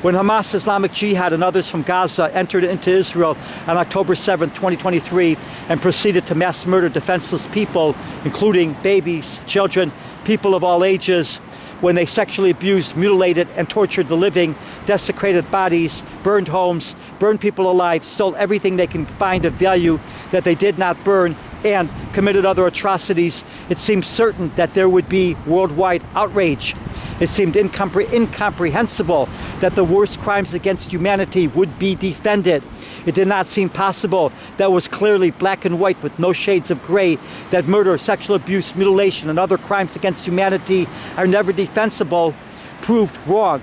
When Hamas, Islamic Jihad, and others from Gaza entered into Israel on October 7, 2023, and proceeded to mass murder defenseless people, including babies, children, people of all ages, when they sexually abused, mutilated, and tortured the living, desecrated bodies, burned homes, burned people alive, stole everything they can find of value that they did not burn, and committed other atrocities, it seemed certain that there would be worldwide outrage. It seemed incomprehensible that the worst crimes against humanity would be defended. It did not seem possible that was clearly black and white with no shades of gray, that murder, sexual abuse, mutilation, and other crimes against humanity are never defensible, proved wrong.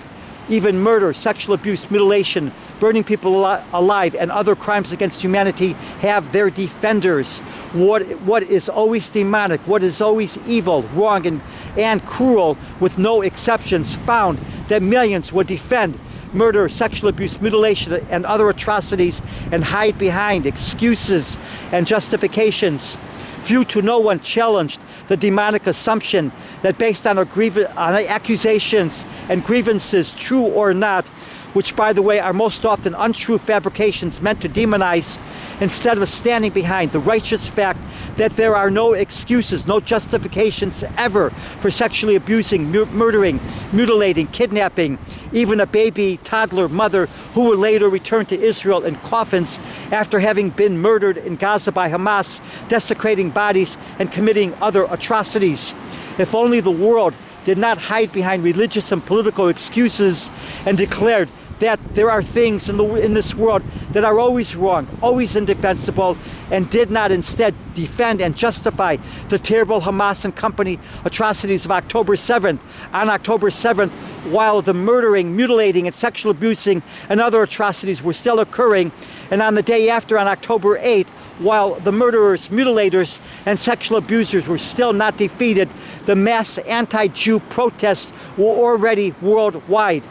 Even murder, sexual abuse, mutilation, burning people alive, and other crimes against humanity have their defenders. What is always demonic, what is always evil, wrong, and cruel, with no exceptions, found that millions would defend murder, sexual abuse, mutilation, and other atrocities, and hide behind excuses and justifications. Few to no one challenged the demonic assumption that based on accusations and grievances, true or not, which by the way are most often untrue fabrications meant to demonize, instead of standing behind the righteous fact that there are no excuses, no justifications ever for sexually abusing, murdering, mutilating, kidnapping, even a baby, toddler, mother who will later return to Israel in coffins after having been murdered in Gaza by Hamas, desecrating bodies and committing other atrocities. If only the world did not hide behind religious and political excuses and declared that there are things in this world that are always wrong, always indefensible, and did not instead defend and justify the terrible Hamas and company atrocities of October 7th. On October 7th, while the murdering, mutilating, and sexual abusing and other atrocities were still occurring, and on the day after, on October 8th, while the murderers, mutilators, and sexual abusers were still not defeated, the mass anti-Jew protests were already worldwide.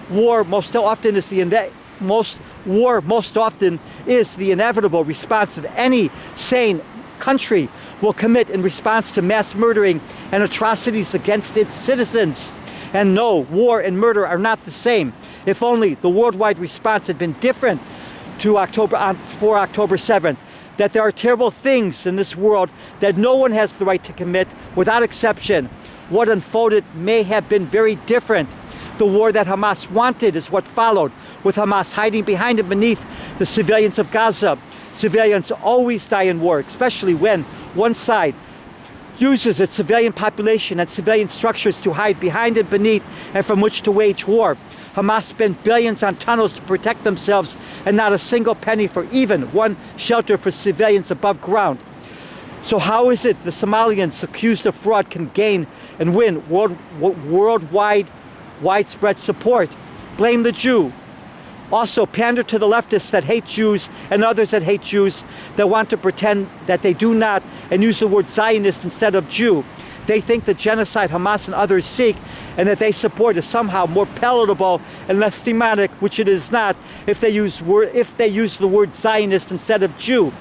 War most often is the inevitable response that any sane country will commit in response to mass murdering and atrocities against its citizens. And no, war and murder are not the same. If only the worldwide response had been different for October 7th, that there are terrible things in this world that no one has the right to commit without exception. What unfolded may have been very different. The war that Hamas wanted is what followed, with Hamas hiding behind and beneath the civilians of Gaza. Civilians always die in war, especially when one side uses its civilian population and civilian structures to hide behind and beneath and from which to wage war. Hamas spent billions on tunnels to protect themselves and not a single penny for even one shelter for civilians above ground. So how is it the Somalians accused of fraud can gain and win worldwide widespread support? Blame the Jew. Also pander to the leftists that hate Jews and others that hate Jews, that want to pretend that they do not and use the word Zionist instead of Jew. They think the genocide Hamas and others seek and that they support is somehow more palatable and less demonic, which it is not, if they use the word Zionist instead of Jew.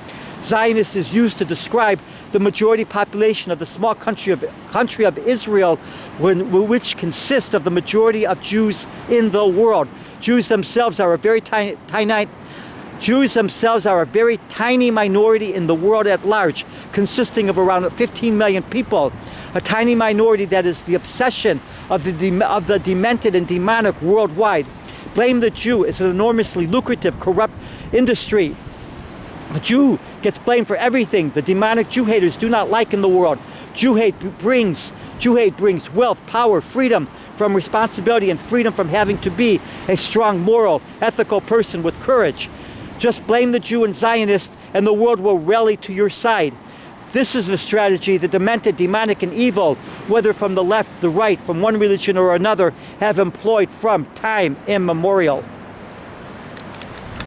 Zionist is used to describe the majority population of the small country of Israel, which consists of the majority of Jews in the world. Jews themselves are a very tiny minority in the world at large, consisting of around 15 million people. A tiny minority that is the obsession of the demented and demonic worldwide. Blame the Jew is an enormously lucrative, corrupt industry. The Jew gets blamed for everything the demonic Jew haters do not like in the world. Jew hate brings wealth, power, freedom from responsibility, and freedom from having to be a strong, moral, ethical person with courage. Just blame the Jew and Zionist, and the world will rally to your side. This is the strategy the demented, demonic, and evil, whether from the left, the right, from one religion or another, have employed from time immemorial.